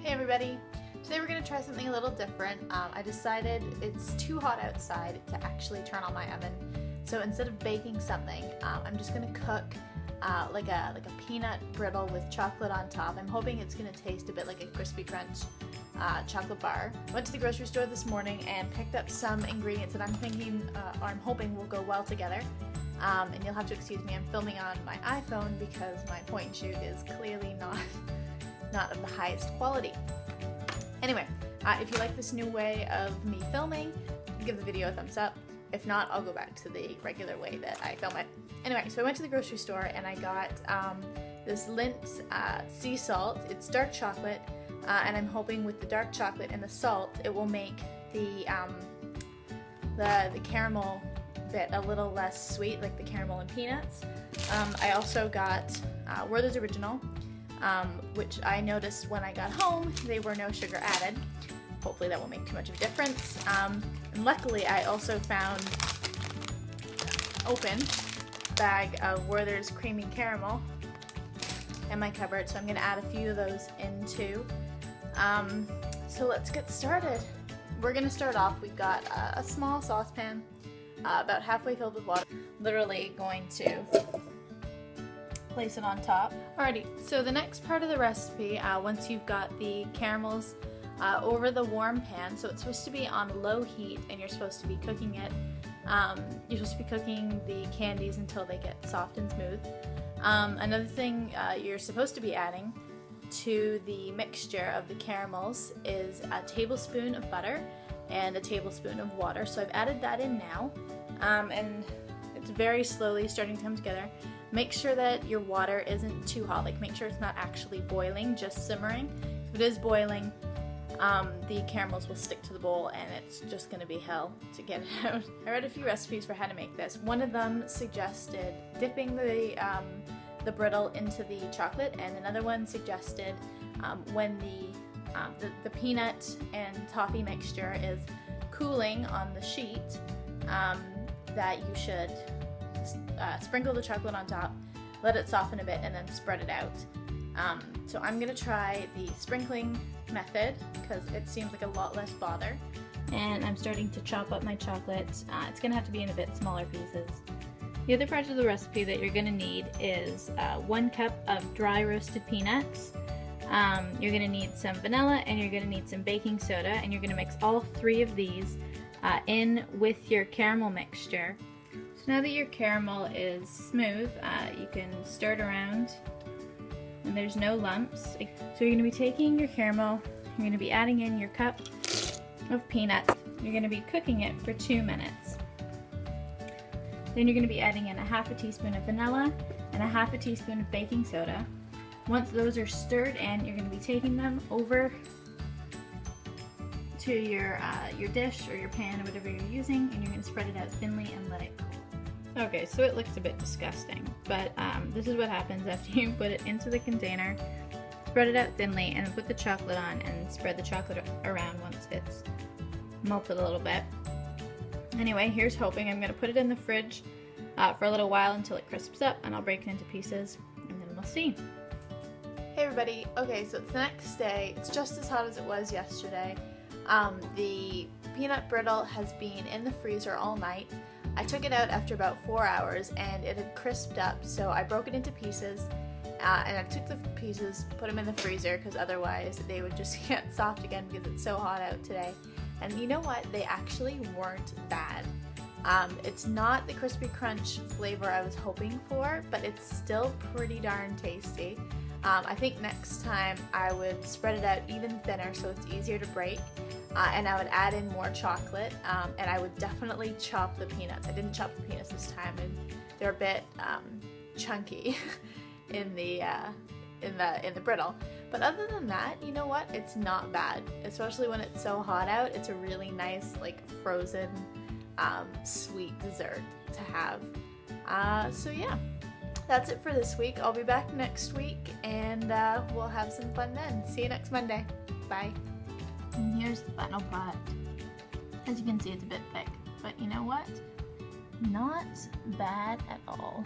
Hey everybody! Today we're going to try something a little different. I decided it's too hot outside to actually turn on my oven, so instead of baking something, I'm just going to cook like a peanut brittle with chocolate on top. I'm hoping it's going to taste a bit like a crispy crunch chocolate bar. Went to the grocery store this morning and picked up some ingredients that I'm hoping will go well together. And you'll have to excuse me, I'm filming on my iPhone because my point and shoot is clearly not of the highest quality. Anyway, if you like this new way of me filming, give the video a thumbs up. If not, I'll go back to the regular way that I film it. Anyway, so I went to the grocery store and I got this Lindt Sea Salt. It's dark chocolate, and I'm hoping with the dark chocolate and the salt, it will make the caramel bit a little less sweet, like the caramel and peanuts. I also got Werther's Original, which I noticed when I got home they were no sugar added. Hopefully that won't make too much of a difference. And luckily I also found an open bag of Werther's Creamy Caramel in my cupboard, so I'm going to add a few of those in too. So let's get started. We're going to start off, we've got a small saucepan about halfway filled with water. Literally going to place it on top. Alrighty, so the next part of the recipe, once you've got the caramels over the warm pan, so it's supposed to be on low heat and you're supposed to be cooking it, you're supposed to be cooking the candies until they get soft and smooth. Another thing you're supposed to be adding to the mixture of the caramels is a tablespoon of butter and a tablespoon of water. So I've added that in now, and it's very slowly starting to come together. Make sure that your water isn't too hot, like make sure it's not actually boiling, just simmering. If it is boiling, the caramels will stick to the bowl and it's just going to be hell to get it out. I read a few recipes for how to make this. One of them suggested dipping the brittle into the chocolate, and another one suggested when the peanut and toffee mixture is cooling on the sheet, that you should sprinkle the chocolate on top, let it soften a bit, and then spread it out. So I'm going to try the sprinkling method because it seems like a lot less bother. And I'm starting to chop up my chocolate. It's going to have to be in a bit smaller pieces. The other part of the recipe that you're going to need is 1 cup of dry roasted peanuts. You're going to need some vanilla, and you're going to need some baking soda, and you're going to mix all 3 of these in with your caramel mixture. So now that your caramel is smooth, you can stir it around and there's no lumps. So you're going to be taking your caramel, you're going to be adding in your cup of peanuts, you're going to be cooking it for 2 minutes. Then you're going to be adding in a half a teaspoon of vanilla and a half a teaspoon of baking soda. Once those are stirred in, you're going to be taking them over to your dish or your pan or whatever you're using, and you're going to spread it out thinly and let it cool. Okay, so it looks a bit disgusting, but this is what happens after you put it into the container. Spread it out thinly and put the chocolate on and spread the chocolate around once it's melted a little bit. Anyway, here's hoping. I'm going to put it in the fridge for a little while until it crisps up, and I'll break it into pieces and then we'll see. Hey everybody, okay, so it's the next day. It's just as hot as it was yesterday. The peanut brittle has been in the freezer all night. I took it out after about 4 hours and it had crisped up, so I broke it into pieces, and I took the pieces, put them in the freezer because otherwise they would just get soft again because it's so hot out today. And you know what? They actually weren't bad. It's not the crispy crunch flavor I was hoping for, but it's still pretty darn tasty. I think next time I would spread it out even thinner so it's easier to break, and I would add in more chocolate, and I would definitely chop the peanuts. I didn't chop the peanuts this time, and they're a bit chunky in the brittle. But other than that, you know what? It's not bad, especially when it's so hot out. It's a really nice, like, frozen sweet dessert to have. So yeah. That's it for this week. I'll be back next week and we'll have some fun then. See you next Monday. Bye. And here's the final product. As you can see, it's a bit thick, but you know what? Not bad at all.